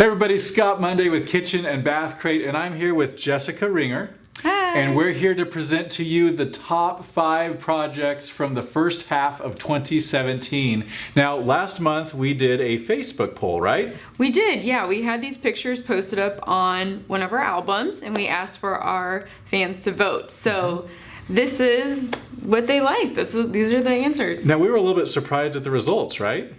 Hey everybody, Scott Monday with Kitchen and Bath Crate, and I'm here with Jessica Ringer. Hi. And we're here to present to you the top 5 projects from the first half of 2017. Now, last month we did a Facebook poll, right? We did, yeah. We had these pictures posted up on one of our albums, and we asked for our fans to vote. So this is what they like. These are the answers. Now, we were a little bit surprised at the results, right?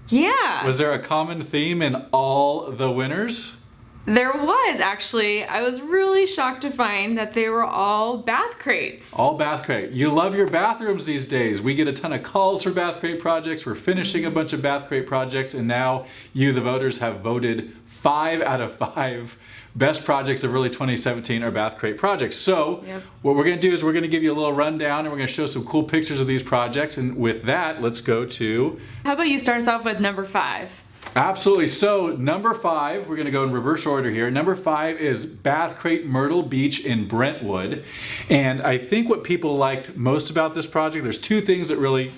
Yeah. Was there a common theme in all the winners? There was, actually. I was really shocked to find that they were all bath crates. All bath crate. You love your bathrooms these days. We get a ton of calls for bath crate projects. We're finishing a bunch of bath crate projects, and now you, the voters, have voted 5 out of 5 best projects of early 2017 are bath crate projects. So what we're going to do is we're going to give you a little rundown, and we're going to show some cool pictures of these projects. And with that, let's go to... How about you start us off with number 5? Absolutely. So number 5, we're going to go in reverse order here. Number 5 is Bath Crate Myrtle Beach in Brentwood. And I think what people liked most about this project, there's two things that really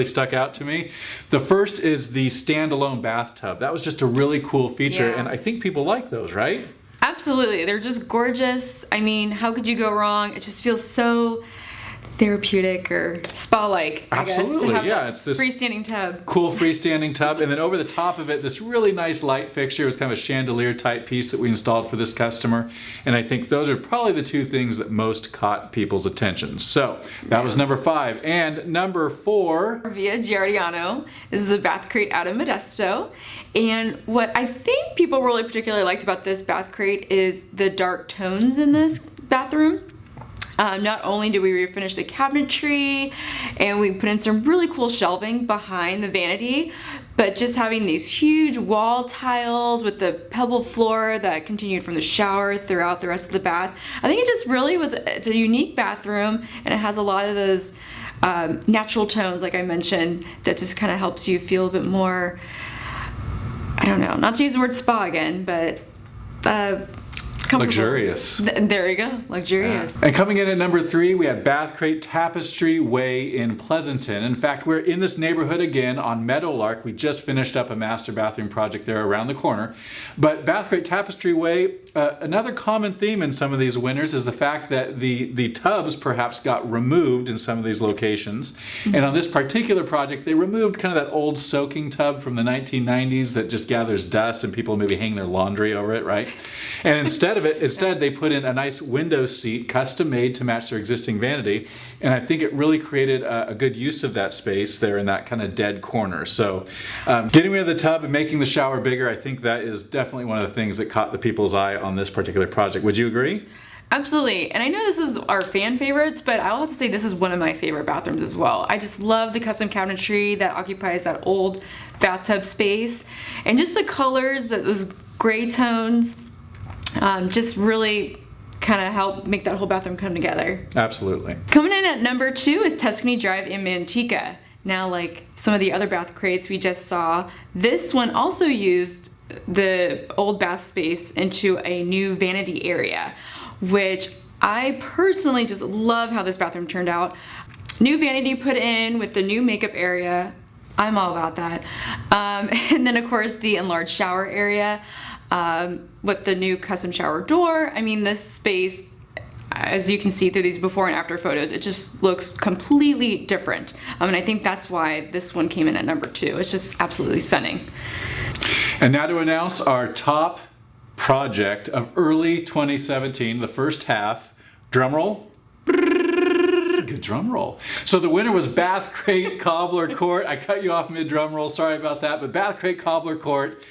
stuck out to me. The first is the standalone bathtub. That was just a really cool feature, and I think people like those, right? Absolutely. They're just gorgeous. I mean, how could you go wrong? It just feels so therapeutic or spa-like, I guess. Absolutely, yeah. It's this freestanding tub. Cool freestanding tub, and then over the top of it, this really nice light fixture. It was kind of a chandelier type piece that we installed for this customer, and I think those are probably the two things that most caught people's attention. So that was number 5, and number 4. Via Giardiano. This is a bath crate out of Modesto, and what I think people really particularly liked about this bath crate is the dark tones in this bathroom. Not only did we refinish the cabinetry and we put in some really cool shelving behind the vanity, but just having these huge wall tiles with the pebble floor that continued from the shower throughout the rest of the bath. I think it just really it's a unique bathroom, and it has a lot of those natural tones, like I mentioned, that just kind of helps you feel a bit more, I don't know, not to use the word spa again, but luxurious. There you go, luxurious. And coming in at number 3, we had Bath Crate Tapestry Way in Pleasanton. In fact, we're in this neighborhood again on Meadowlark. We just finished up a master bathroom project there around the corner. But Bath Crate Tapestry Way, another common theme in some of these winners is the fact that the tubs perhaps got removed in some of these locations. And on this particular project, they removed kind of that old soaking tub from the 1990s that just gathers dust and people maybe hang their laundry over it, right? And instead they put in a nice window seat, custom made to match their existing vanity, and I think it really created a good use of that space there in that kind of dead corner. So getting rid of the tub and making the shower bigger, I think that is definitely one of the things that caught the people's eye on this particular project. Would you agree? Absolutely, and I know this is our fan favorites, but I'll have to say this is one of my favorite bathrooms as well. I just love the custom cabinetry that occupies that old bathtub space, and just the colors, those gray tones, just really kind of help make that whole bathroom come together. Absolutely. Coming in at number 2 is Tuscany Drive in Manteca. Now, like some of the other bath crates we just saw, this one also used the old bath space into a new vanity area, which I personally just love how this bathroom turned out. New vanity put in with the new makeup area. I'm all about that. And then of course the enlarged shower area. With the new custom shower door. I mean, this space, as you can see through these before and after photos, it just looks completely different. And I think that's why this one came in at number 2. It's just absolutely stunning. And now to announce our top project of early 2017, the first half. Drum roll. That's a good drum roll. So the winner was Bath Crate Cobbler Court. I cut you off mid drum roll, sorry about that, but Bath Crate Cobbler Court.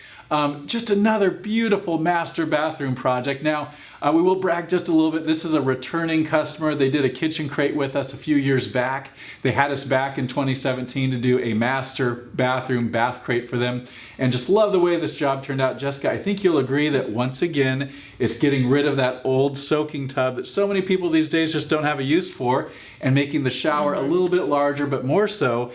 Just another beautiful master bathroom project. Now, we will brag just a little bit. This is a returning customer. They did a kitchen crate with us a few years back. They had us back in 2017 to do a master bathroom bath crate for them, and just love the way this job turned out. Jessica, I think you'll agree that once again, it's getting rid of that old soaking tub that so many people these days just don't have a use for, and making the shower a little bit larger, but more so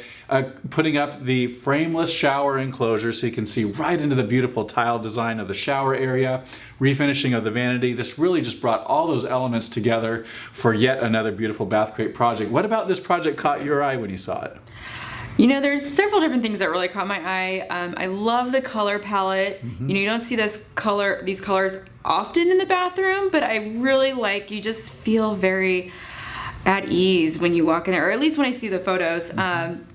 putting up the frameless shower enclosure so you can see right into the beautiful tile design of the shower area, refinishing of the vanity. This really just brought all those elements together for yet another beautiful bath crate project. What about this project caught your eye when you saw it? You know, there's several different things that really caught my eye. I love the color palette. You know, you don't see these colors often in the bathroom, but I really like, you just feel very at ease when you walk in there, or at least when I see the photos. And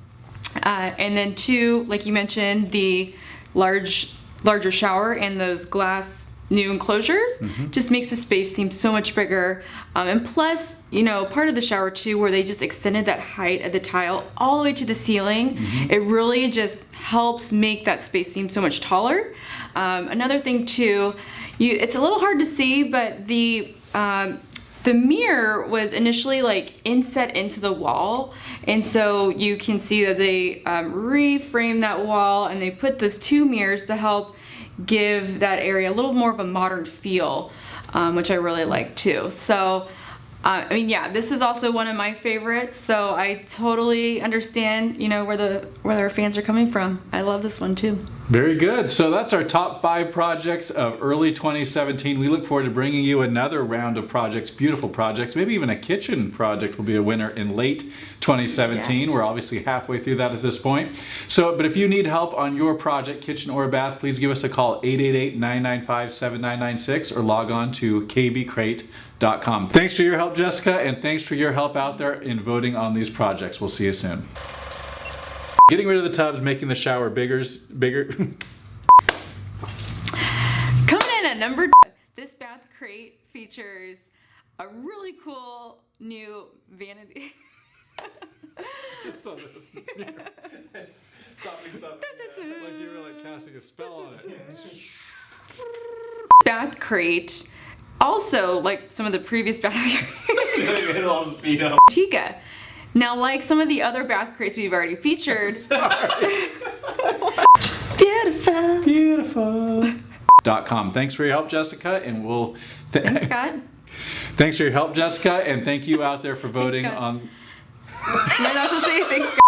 then two, like you mentioned, the larger shower and those glass new enclosures just makes the space seem so much bigger. And plus, you know, part of the shower too, where they just extended that height of the tile all the way to the ceiling, it really just helps make that space seem so much taller. Another thing too, it's a little hard to see, but the mirror was initially like inset into the wall, and so you can see that they reframed that wall and they put those two mirrors to help give that area a little more of a modern feel, which I really like too. So I mean, yeah, this is also one of my favorites, so I totally understand, you know, where our fans are coming from. I love this one too. Very good. So that's our top 5 projects of early 2017. We look forward to bringing you another round of projects, beautiful projects. Maybe even a kitchen project will be a winner in late 2017. Yes. We're obviously halfway through that at this point. So, but if you need help on your project, kitchen or bath, please give us a call, 888-995-7996, or log on to kbCrate.com. Thanks for your help, Jessica, and thanks for your help out there in voting on these projects. We'll see you soon. Getting rid of the tubs, making the shower bigger. Coming in at number 2, this bath crate features a really cool new vanity. Stop. Like you were like casting a spell on it. Bath crate, also like some of the previous bath Tika. Now, like some of the other bath crates we've already featured. Beautiful.com. Thanks for your help, Jessica, and we'll. Thanks, Scott. Thanks for your help, Jessica, and thank you out there for voting on. Am I not supposed to say thanks, Scott?